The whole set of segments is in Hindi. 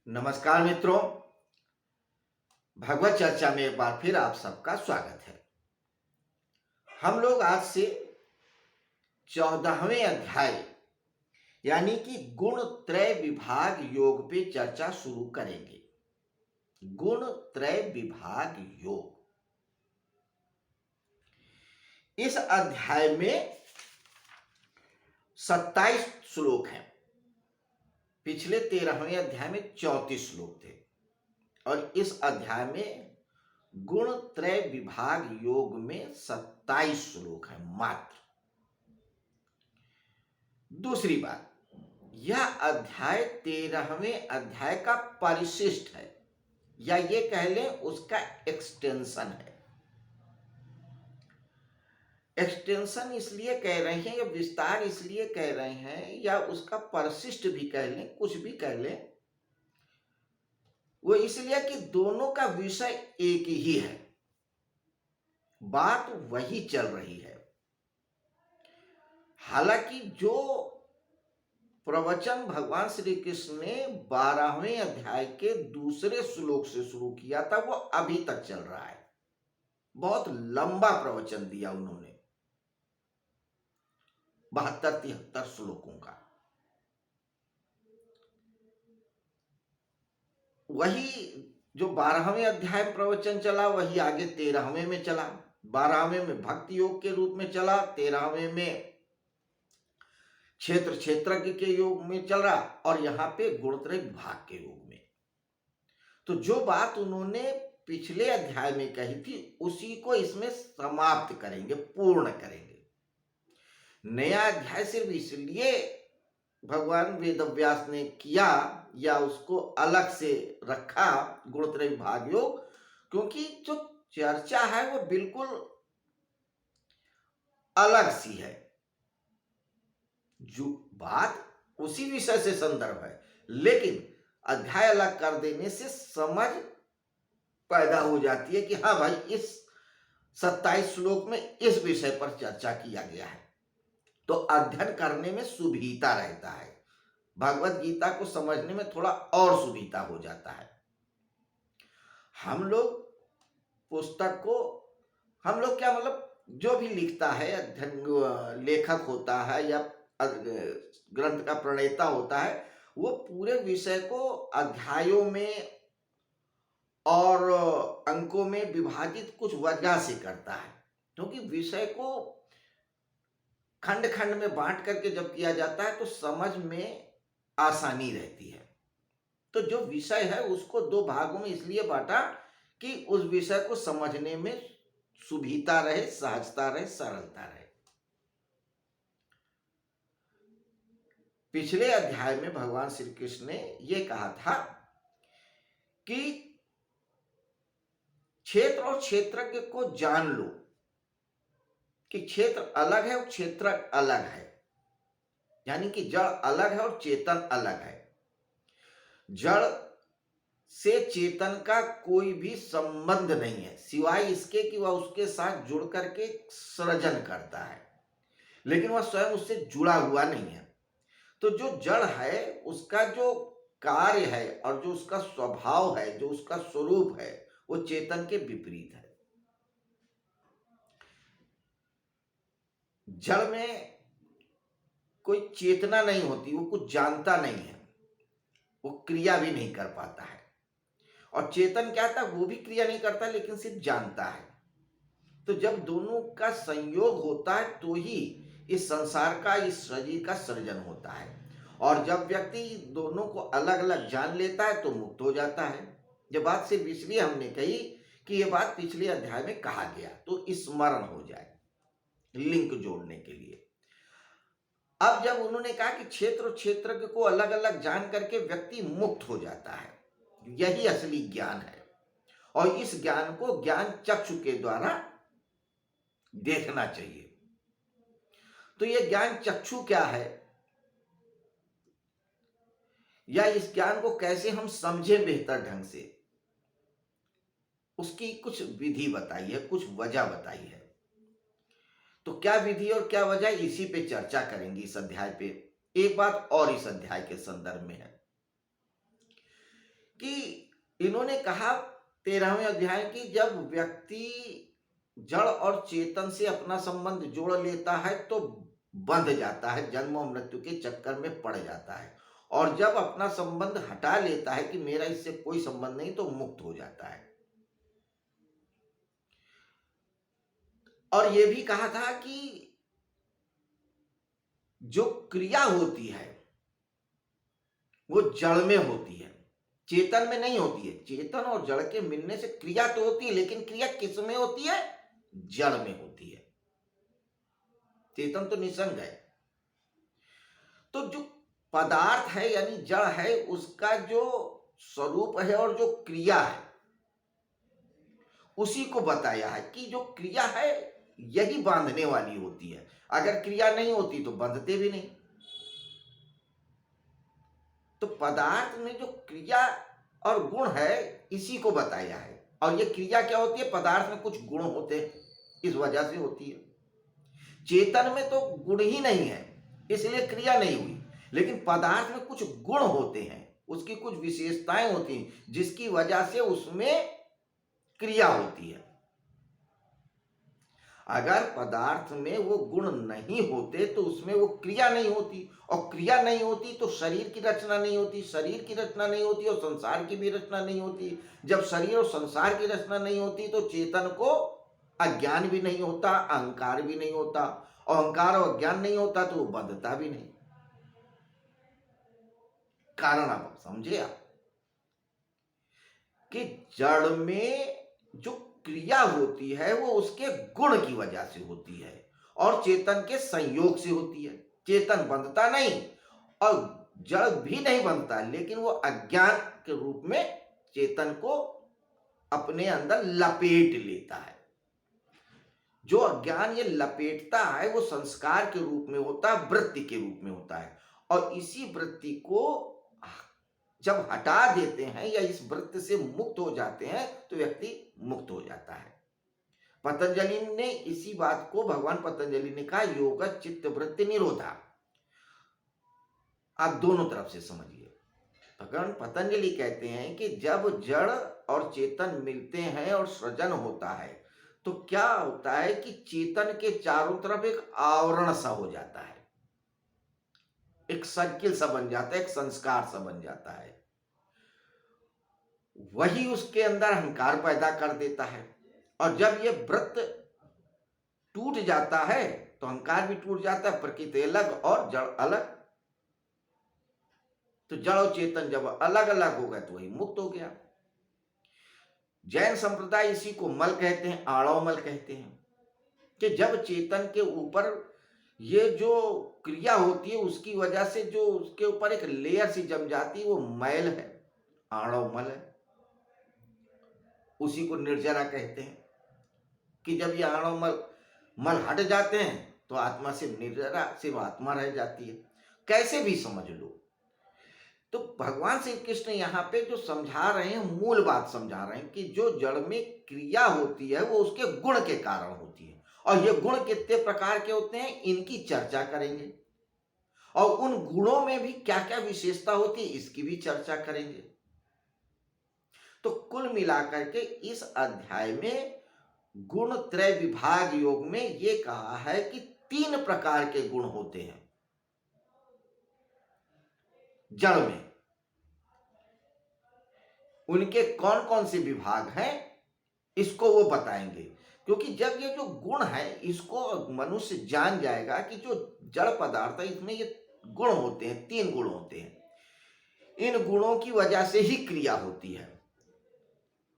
नमस्कार मित्रों, भगवत चर्चा में एक बार फिर आप सबका स्वागत है। हम लोग आज से 14वें अध्याय यानी कि गुण त्रय विभाग योग पे चर्चा शुरू करेंगे। गुण त्रय विभाग योग, इस अध्याय में 27 श्लोक हैं। पिछले 13वें अध्याय में 34 श्लोक थे और इस अध्याय में गुण त्रय विभाग योग में 27 श्लोक है मात्र। दूसरी बात, यह अध्याय 13वें अध्याय का परिशिष्ट है या ये कह लें उसका एक्सटेंशन है। एक्सटेंशन इसलिए कह रहे हैं या विस्तार इसलिए कह रहे हैं या उसका परिशिष्ट भी कह लें, कुछ भी कह लें, वो इसलिए कि दोनों का विषय एक ही है, बात वही चल रही है। हालांकि जो प्रवचन भगवान श्री कृष्ण ने 12वें अध्याय के दूसरे श्लोक से शुरू किया था वो अभी तक चल रहा है। बहुत लंबा प्रवचन दिया उन्होंने, 72-73 श्लोकों का। वही जो 12वें अध्याय में प्रवचन चला वही आगे 13वें में चला। 12वें में भक्ति योग के रूप में चला, 13वें में क्षेत्र क्षेत्रज्ञ के योग में चल रहा और यहां पे गुणत्रय विभाग के योग में। तो जो बात उन्होंने पिछले अध्याय में कही थी उसी को इसमें समाप्त करेंगे, पूर्ण करेंगे। नया अध्याय सिर्फ इसलिए भगवान वेदव्यास ने किया या उसको अलग से रखा गुणत्रय विभाग योग, क्योंकि जो चर्चा है वो बिल्कुल अलग सी है। जो बात उसी विषय से संदर्भ है लेकिन अध्याय अलग कर देने से समझ पैदा हो जाती है कि हाँ भाई, इस 27 श्लोक में इस विषय पर चर्चा किया गया है, तो अध्ययन करने में सुविधा रहता है। भगवत गीता को समझने में थोड़ा और सुविधा हो जाता है। हम लोग पुस्तक को, हम लोग क्या मतलब जो भी लिखता है, अध्ययन लेखक होता है या ग्रंथ का प्रणेता होता है, वो पूरे विषय को अध्यायों में और अंकों में विभाजित कुछ वजह से करता है, क्योंकि विषय को खंड खंड में बांट करके जब किया जाता है तो समझ में आसानी रहती है। तो जो विषय है उसको दो भागों में इसलिए बांटा कि उस विषय को समझने में सुविधा रहे, सहजता रहे, सरलता रहे। पिछले अध्याय में भगवान श्री कृष्ण ने यह कहा था कि क्षेत्र और क्षेत्रज्ञ को जान लो कि क्षेत्र अलग है और क्षेत्र अलग है, यानी कि जड़ अलग है और चेतन अलग है। जड़ से चेतन का कोई भी संबंध नहीं है सिवाय इसके कि वह उसके साथ जुड़ करके सृजन करता है, लेकिन वह स्वयं उससे जुड़ा हुआ नहीं है। तो जो जड़ है उसका जो कार्य है और जो उसका स्वभाव है, जो उसका स्वरूप है, वो चेतन के विपरीत है। जड़ में कोई चेतना नहीं होती, वो कुछ जानता नहीं है, वो क्रिया भी नहीं कर पाता है। और चेतन क्या था, वो भी क्रिया नहीं करता लेकिन सिर्फ जानता है। तो जब दोनों का संयोग होता है तो ही इस संसार का, इस शरीर का सृजन होता है। और जब व्यक्ति दोनों को अलग अलग जान लेता है तो मुक्त हो जाता है। ये बात सिर्फ इसलिए हमने कही कि ये बात पिछले अध्याय में कहा गया तो स्मरण हो जाए, लिंक जोड़ने के लिए। अब जब उन्होंने कहा कि क्षेत्र और क्षेत्रज्ञ को अलग अलग जान करके व्यक्ति मुक्त हो जाता है, यही असली ज्ञान है। और इस ज्ञान को ज्ञान चक्षु के द्वारा देखना चाहिए। तो यह ज्ञान चक्षु क्या है या इस ज्ञान को कैसे हम समझें बेहतर ढंग से, उसकी कुछ विधि बताई है, कुछ वजह बताई है। तो क्या विधि और क्या वजह, इसी पे चर्चा करेंगे इस अध्याय पे। एक बात और इस अध्याय के संदर्भ में है, इन्होंने कहा 13वें अध्याय की, जब व्यक्ति जड़ और चेतन से अपना संबंध जोड़ लेता है तो बंध जाता है, जन्म और मृत्यु के चक्कर में पड़ जाता है, और जब अपना संबंध हटा लेता है कि मेरा इससे कोई संबंध नहीं, तो मुक्त हो जाता है। और यह भी कहा था कि जो क्रिया होती है वो जड़ में होती है, चेतन में नहीं होती है। चेतन और जड़ के मिलने से क्रिया तो होती है, लेकिन क्रिया किस में होती है? जड़ में होती है। चेतन तो निसंग है। तो जो पदार्थ है यानी जड़ है, उसका जो स्वरूप है और जो क्रिया है उसी को बताया है कि जो क्रिया है यही बांधने वाली होती है। अगर क्रिया नहीं होती तो बंधते भी नहीं। तो पदार्थ में जो क्रिया और गुण है इसी को बताया है। और ये क्रिया क्या होती है? पदार्थ में कुछ गुण होते हैं, इस वजह से होती है। चेतन में तो गुण ही नहीं है, इसलिए क्रिया नहीं हुई। लेकिन पदार्थ में कुछ गुण होते हैं, उसकी कुछ विशेषताएं होती हैं, जिसकी वजह से उसमें क्रिया होती है। अगर पदार्थ में वो गुण नहीं होते तो उसमें वो क्रिया नहीं होती, और क्रिया नहीं होती तो शरीर की रचना नहीं होती, शरीर की रचना नहीं होती और संसार की भी रचना नहीं होती। जब शरीर और संसार की रचना नहीं होती तो चेतन को अज्ञान भी नहीं होता, अहंकार भी नहीं होता, और अहंकार और अज्ञान नहीं होता तो वो बंधता भी नहीं। कारण आप समझे आप कि जड़ में जो क्रिया होती है वो उसके गुण की वजह से होती है और चेतन के संयोग से होती है। चेतन बंधता नहीं और जड़ भी नहीं बंधता, लेकिन वो अज्ञान के रूप में चेतन को अपने अंदर लपेट लेता है। जो अज्ञान ये लपेटता है वो संस्कार के रूप में होता है, वृत्ति के रूप में होता है। और इसी वृत्ति को जब हटा देते हैं या इस वृत्ति से मुक्त हो जाते हैं तो व्यक्ति मुक्त हो जाता है। पतंजलि ने इसी बात को, भगवान पतंजलि ने कहा, योग चित्त वृत्ति निरोधा। आप दोनों तरफ से समझिए। भगवान पतंजलि कहते हैं कि जब जड़ और चेतन मिलते हैं और सृजन होता है तो क्या होता है कि चेतन के चारों तरफ एक आवरण सा हो जाता है, एक सर्किल सा बन जाता है, एक संस्कार सा बन जाता है। वही उसके अंदर अहंकार पैदा कर देता है। और जब ये वृत्त टूट जाता है तो अहंकार भी टूट जाता है, प्रकृति अलग और जड़ अलग। तो जड़ और चेतन जब अलग अलग हो गए तो वही मुक्त हो गया। जैन संप्रदाय इसी को मल कहते हैं, आड़व मल कहते हैं, कि जब चेतन के ऊपर ये जो क्रिया होती है उसकी वजह से जो उसके ऊपर एक लेयर सी जम जाती है वो मैल है, आणव मल है। उसी को निर्जरा कहते हैं कि जब ये आणव मल हट जाते हैं तो आत्मा सिर्फ निर्जरा, सिर्फ आत्मा रह जाती है। कैसे भी समझ लो। तो भगवान श्री कृष्ण यहाँ पे जो समझा रहे हैं, मूल बात समझा रहे हैं कि जो जड़ में क्रिया होती है वो उसके गुण के कारण होती है। और ये गुण कितने प्रकार के होते हैं इनकी चर्चा करेंगे, और उन गुणों में भी क्या क्या विशेषता होती है इसकी भी चर्चा करेंगे। तो कुल मिलाकर के इस अध्याय में गुण त्रय विभाग योग में ये कहा है कि 3 प्रकार के गुण होते हैं जड़ में। उनके कौन कौन से विभाग हैं इसको वो बताएंगे, क्योंकि जब ये जो गुण है इसको मनुष्य जान जाएगा कि जो जड़ पदार्थ है इसमें ये गुण होते हैं, 3 गुण होते हैं। इन गुणों की वजह से ही क्रिया होती है,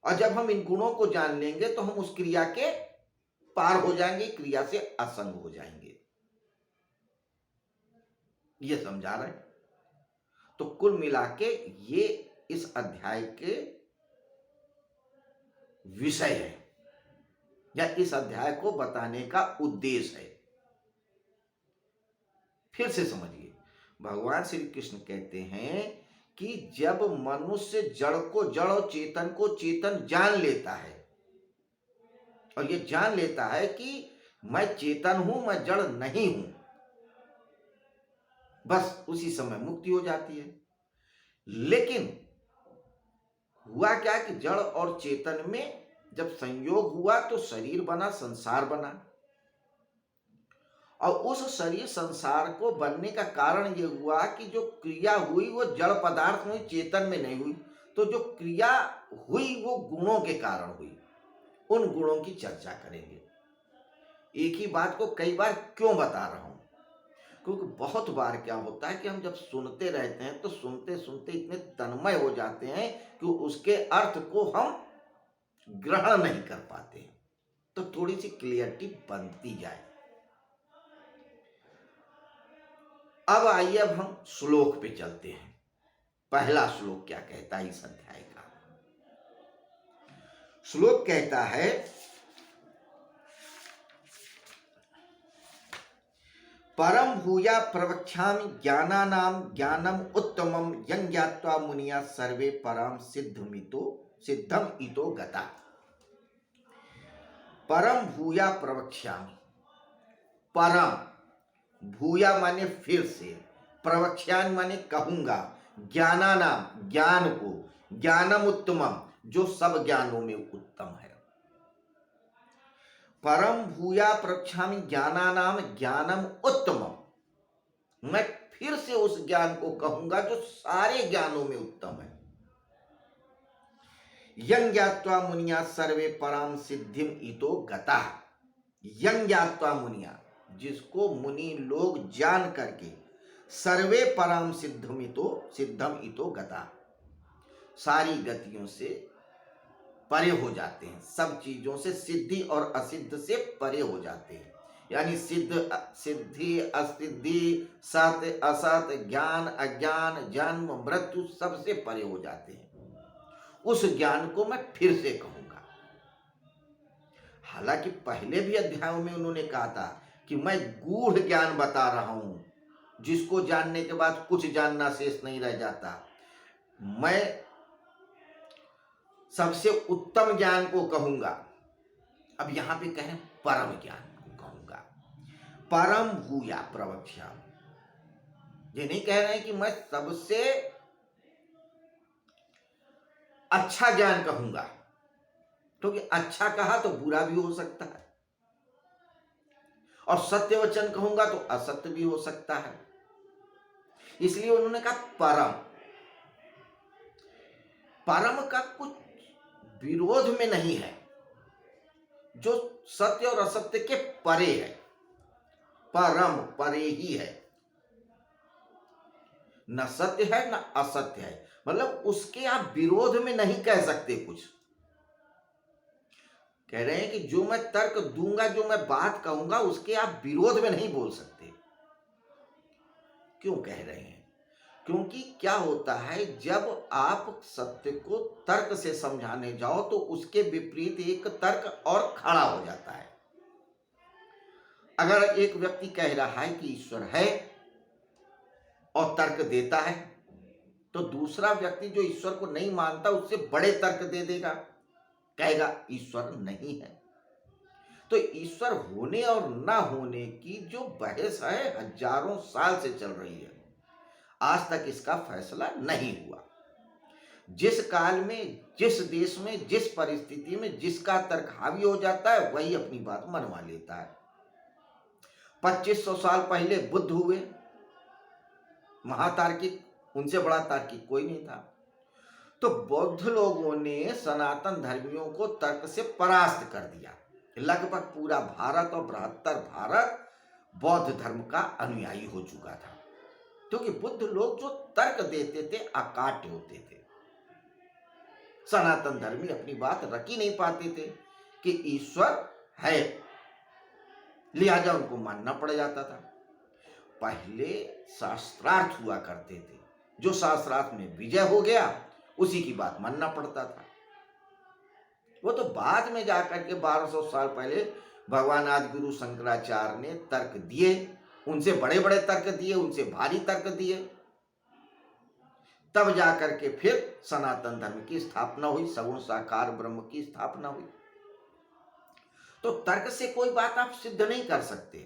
और जब हम इन गुणों को जान लेंगे तो हम उस क्रिया के पार हो जाएंगे, क्रिया से असंग हो जाएंगे। ये समझा रहे हैं। तो कुल मिला के ये इस अध्याय के विषय है या इस अध्याय को बताने का उद्देश्य है। फिर से समझिए, भगवान श्री कृष्ण कहते हैं कि जब मनुष्य जड़ को जड़ और चेतन को चेतन जान लेता है, और ये जान लेता है कि मैं चेतन हूं, मैं जड़ नहीं हूं, बस उसी समय मुक्ति हो जाती है। लेकिन हुआ क्या कि जड़ और चेतन में जब संयोग हुआ तो शरीर बना, संसार बना। और उस शरीर संसार को बनने का कारण ये हुआ कि जो क्रिया हुई वो जड़ पदार्थ में, चेतन में नहीं हुई। तो जो क्रिया हुई वो गुणों के कारण हुई। उन गुणों की चर्चा करेंगे। एक ही बात को कई बार क्यों बता रहा हूं, क्योंकि बहुत बार क्या होता है कि हम जब सुनते रहते हैं तो सुनते सुनते इतने तन्मय हो जाते हैं कि उसके अर्थ को हम ग्रहण नहीं कर पाते हैं। तो थोड़ी सी क्लियरिटी बनती जाए। अब आइए, अब हम श्लोक पे चलते हैं। पहला श्लोक क्या कहता है इस अध्याय का? श्लोक कहता है, परम भूया प्रवक्ष्यामि ज्ञानानां ज्ञानम उत्तमम यं ज्ञात्वा मुनिया सर्वे परम सिद्धम इतो गता। परम भूया प्रवक्ष्यामि। परम भूया माने फिर से, प्रवक्ष्यामि माने कहूंगा, ज्ञानानाम ज्ञान को, ज्ञानम उत्तमम जो सब ज्ञानों में उत्तम है। परम भूया प्रवक्ष्यामि ज्ञानानाम ज्ञानम उत्तमम, मैं फिर से उस ज्ञान को कहूंगा जो सारे ज्ञानों में उत्तम है। यं ज्ञात्वा मुनिया सर्वे पराम सिद्धिम इतो गता। यं ज्ञात्वा मुनिया, जिसको मुनि लोग जान करके, सर्वे पराम सिद्धम इतो गता, सारी गतियों से परे हो जाते हैं, सब चीजों से, सिद्धि और असिद्ध से परे हो जाते हैं। यानी सिद्धि असिद्धि, सत्य असत, ज्ञान अज्ञान, जन्म मृत्यु सबसे परे हो जाते हैं। उस ज्ञान को मैं फिर से कहूंगा। हालांकि पहले भी अध्यायों में उन्होंने कहा था कि मैं गूढ़ ज्ञान बता रहा हूं, जिसको जानने के बाद कुछ जानना शेष नहीं रह जाता। मैं सबसे उत्तम ज्ञान को कहूंगा। अब यहां पे कहें परम ज्ञान को कहूंगा। परम भूया प्रवक्ष्यामि, ये नहीं कह रहे हैं कि मैं सबसे अच्छा ज्ञान कहूंगा, क्योंकि अच्छा कहा तो बुरा भी हो सकता है, और सत्य वचन कहूंगा तो असत्य भी हो सकता है। इसलिए उन्होंने कहा परम। परम का कुछ विरोध में नहीं है, जो सत्य और असत्य के परे है। परम परे ही है, न सत्य है न असत्य है, मतलब उसके आप विरोध में नहीं कह सकते कुछ। कह रहे हैं कि जो मैं तर्क दूंगा, जो मैं बात कहूंगा, उसके आप विरोध में नहीं बोल सकते। क्यों कह रहे हैं? क्योंकि क्या होता है, जब आप सत्य को तर्क से समझाने जाओ तो उसके विपरीत एक तर्क और खड़ा हो जाता है। अगर एक व्यक्ति कह रहा है कि ईश्वर है और तर्क देता है, तो दूसरा व्यक्ति जो ईश्वर को नहीं मानता उससे बड़े तर्क दे देगा, कहेगा ईश्वर नहीं है। तो ईश्वर होने और ना होने की जो बहस है हजारों साल से चल रही है, आज तक इसका फैसला नहीं हुआ। जिस काल में, जिस देश में, जिस परिस्थिति में जिसका तर्क हावी हो जाता है वही अपनी बात मनवा लेता है। 2500 साल पहले बुद्ध हुए, महातार्किक, उनसे बड़ा तार्किक कोई नहीं था। तो बौद्ध लोगों ने सनातन धर्मियों को तर्क से परास्त कर दिया। लगभग पूरा भारत और बृहत्तर भारत बौद्ध धर्म का अनुयायी हो चुका था, क्योंकि बुद्ध लोग जो तर्क देते थे अकाट्य होते थे। सनातन धर्मी अपनी बात रख ही नहीं पाते थे कि ईश्वर है, लिहाजा उनको मानना पड़ जाता था। पहले शास्त्रार्थ हुआ करते थे, जो शास्त्रार्थ में विजय हो गया उसी की बात मानना पड़ता था। वो तो बाद में जाकर के 1200 साल पहले भगवान आदि गुरु शंकराचार्य ने तर्क दिए, उनसे बड़े बड़े तर्क दिए, उनसे भारी तर्क दिए, तब जाकर के फिर सनातन धर्म की स्थापना हुई, सगुण साकार ब्रह्म की स्थापना हुई। तो तर्क से कोई बात आप सिद्ध नहीं कर सकते।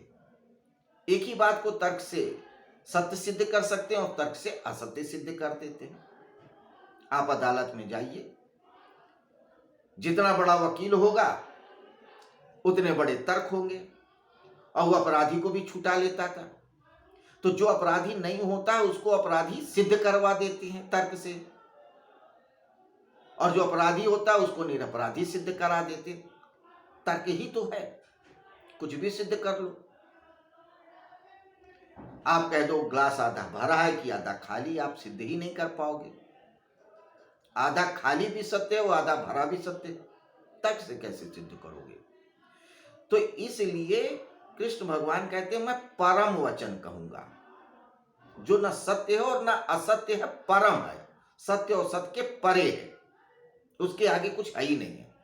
एक ही बात को तर्क से सत्य सिद्ध कर सकते हैं और तर्क से असत्य सिद्ध कर देते हैं। आप अदालत में जाइए, जितना बड़ा वकील होगा उतने बड़े तर्क होंगे, और वो अपराधी को भी छुटा लेता था। तो जो अपराधी नहीं होता उसको अपराधी सिद्ध करवा देते हैं तर्क से, और जो अपराधी होता है उसको निरपराधी सिद्ध करा देते। तर्क ही तो है, कुछ भी सिद्ध कर लो। आप कह दो ग्लास आधा भरा है कि आधा खाली, आप सिद्ध ही नहीं कर पाओगे। आधा खाली भी सत्य है, आधा भरा भी सत्य है, तर्क से कैसे सिद्ध करोगे? तो इसलिए कृष्ण भगवान कहते हैं मैं परम वचन कहूंगा, जो न सत्य है और न असत्य है, परम है, सत्य और सत्य के परे है, उसके आगे कुछ है ही नहीं है।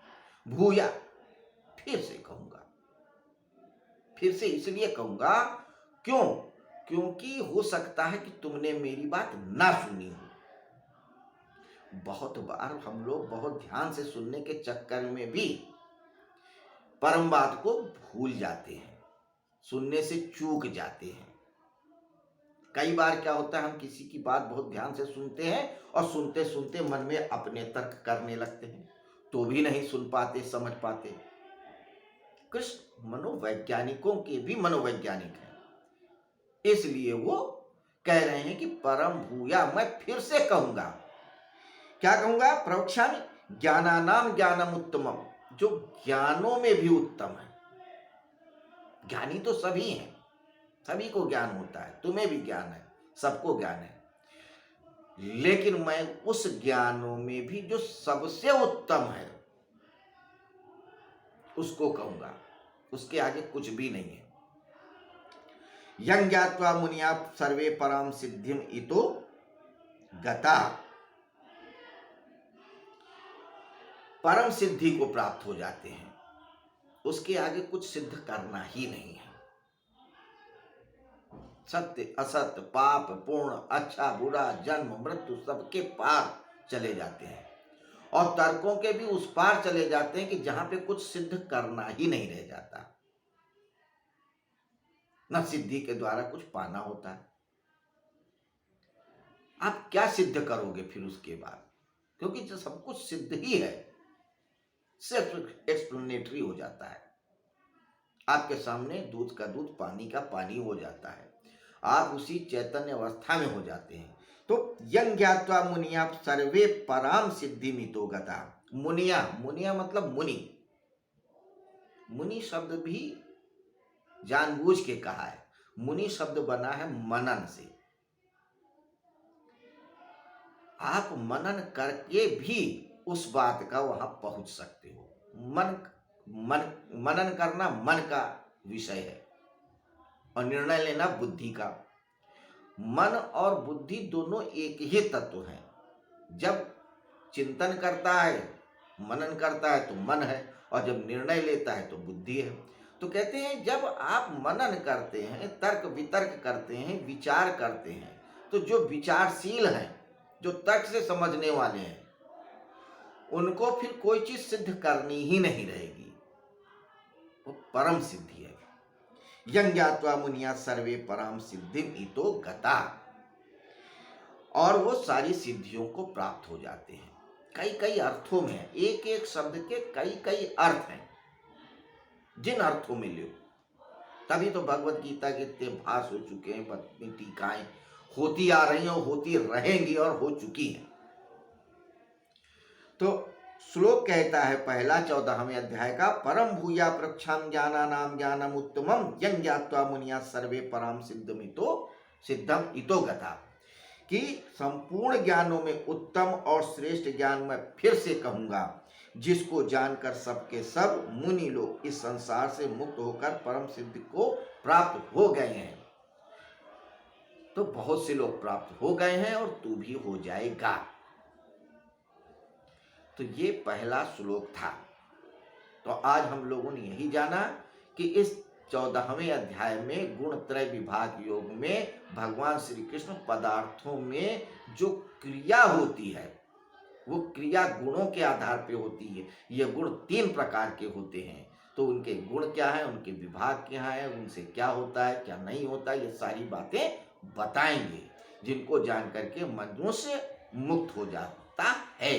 भूया, फिर से कहूंगा, फिर से इसलिए कहूंगा क्यों? क्योंकि हो सकता है कि तुमने मेरी बात ना सुनी हो। बहुत बार हम लोग बहुत ध्यान से सुनने के चक्कर में भी परम बात को भूल जाते हैं, सुनने से चूक जाते हैं। कई बार क्या होता है, हम किसी की बात बहुत ध्यान से सुनते हैं और सुनते सुनते मन में अपने तर्क करने लगते हैं, तो भी नहीं सुन पाते, समझ पाते। कृष्ण मनोवैज्ञानिकों के भी मनोवैज्ञानिक हैं, इसलिए वो कह रहे हैं कि परम भूया, मैं फिर से कहूंगा। क्या कहूंगा? प्रवक्ष्यामि ज्ञानानाम ज्ञानम उत्तमम, जो ज्ञानों में भी उत्तम है। ज्ञानी तो सभी हैं, सभी को ज्ञान होता है, तुम्हें भी ज्ञान है, सबको ज्ञान है, लेकिन मैं उस ज्ञानों में भी जो सबसे उत्तम है उसको कहूंगा, उसके आगे कुछ भी नहीं है। यं ज्ञात्वा मुनिया सर्वे पराम सिद्धिम इतो गता, परम सिद्धि को प्राप्त हो जाते हैं, उसके आगे कुछ सिद्ध करना ही नहीं है। सत्य असत्य, पाप पूर्ण, अच्छा बुरा, जन्म मृत्यु, सबके पार चले जाते हैं, और तर्कों के भी उस पार चले जाते हैं कि जहां पे कुछ सिद्ध करना ही नहीं रह जाता, न सिद्धि के द्वारा कुछ पाना होता है। आप क्या सिद्ध करोगे फिर उसके बाद? क्योंकि जो सब कुछ सिद्ध ही है, सिर्फ एक्सप्लेनेटरी हो जाता है। आपके सामने दूध का दूध, पानी का पानी हो जाता है, आप उसी चैतन्य अवस्था में हो जाते हैं। तो यं ज्ञात्वा मुनिया सर्वे पराम सिद्धि मितो गता। मुनिया, मुनिया मतलब मुनि, मुनि शब्द भी जानबूझ के कहा है। मुनि शब्द बना है मनन से। आप मनन करके भी उस बात का वहां पहुंच सकते हो। मनन करना मन का विषय है, और निर्णय लेना बुद्धि का। मन और बुद्धि दोनों एक ही तत्व हैं। जब चिंतन करता है, मनन करता है तो मन है, और जब निर्णय लेता है तो बुद्धि है। तो कहते हैं जब आप मनन करते हैं, तर्क वितर्क करते हैं, विचार करते हैं, तो जो विचारशील हैं, जो तर्क से समझने वाले हैं, उनको फिर कोई चीज सिद्ध करनी ही नहीं रहेगी, वो परम सिद्धि है। यं ज्ञात्वा मुनिया सर्वे परम सिद्धिम इतो गता, और वो सारी सिद्धियों को प्राप्त हो जाते हैं। कई कई अर्थों में है, एक एक शब्द के कई कई अर्थ हैं, जिन अर्थों में लो, तभी तो भगवत गीता के इतने भाष हो चुके हैं, पत्नी टीकाएं होती आ रही हैं, होती रहेंगी और हो चुकी हैं। तो श्लोक कहता है पहला 14वें अध्याय का, परम भूया प्रक्षाम ज्ञानानाम ज्ञानम उत्तमम यं ज्ञात्वा मुनिया सर्वे पराम सिद्धम इतो गता, कि संपूर्ण ज्ञानों में उत्तम और श्रेष्ठ ज्ञान मैं फिर से कहूंगा, जिसको जानकर सबके सब मुनि लोग इस संसार से मुक्त होकर परम सिद्धि को प्राप्त हो गए हैं। तो बहुत से लोग प्राप्त हो गए हैं, और तू भी हो जाएगा। तो ये पहला श्लोक था। तो आज हम लोगों ने यही जाना कि इस 14वें अध्याय में गुण त्रय विभाग योग में भगवान श्री कृष्ण पदार्थों में जो क्रिया होती है, वो क्रिया गुणों के आधार पे होती है। ये गुण 3 प्रकार के होते हैं, तो उनके गुण क्या है, उनके विभाग क्या है, उनसे क्या होता है, क्या नहीं होता, ये सारी बातें बताएंगे, जिनको जान करके मनुष्य मुक्त हो जाता है।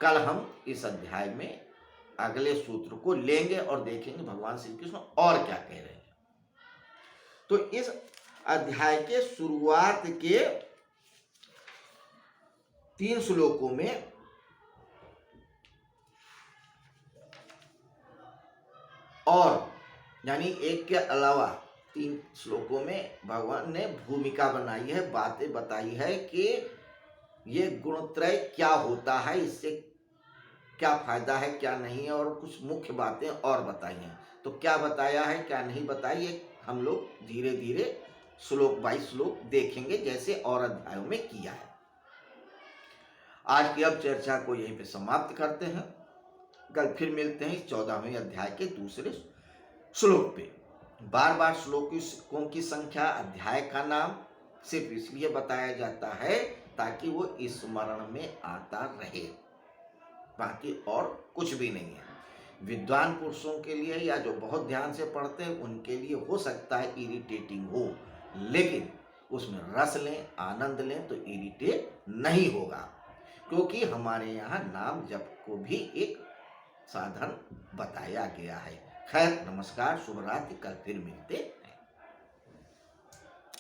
कल हम इस अध्याय में अगले सूत्र को लेंगे और देखेंगे भगवान श्री कृष्ण और क्या कह रहे हैं। तो इस अध्याय के शुरुआत के 3 श्लोकों में और यानी एक के अलावा 3 श्लोकों में भगवान ने भूमिका बनाई है, बातें बताई है कि ये गुणत्रय क्या होता है, इससे क्या फायदा है क्या नहीं है, और कुछ मुख्य बातें और बताई हैं। तो क्या बताया है क्या नहीं बताई है हम लोग धीरे धीरे श्लोक बाई श्लोक देखेंगे, जैसे और अध्यायों में किया है। आज की अब चर्चा को यहीं पे समाप्त करते हैं। कल फिर मिलते हैं इस 14वें अध्याय के दूसरे श्लोक पे। बार बार श्लोकों की संख्या, अध्याय का नाम सिर्फ इसलिए बताया जाता है ताकि वो स्मरण में आता रहे, बाकी और कुछ भी नहीं है। विद्वान पुरुषों के लिए या जो बहुत ध्यान से पढ़ते हैं उनके लिए हो सकता है इरिटेटिंग हो, लेकिन उसमें रस लें, आनंद लें तो इरिटेट नहीं होगा, क्योंकि हमारे यहाँ नाम जप को भी एक साधन बताया गया है। खैर, नमस्कार, शुभ रात्रि, कल फिर मिलते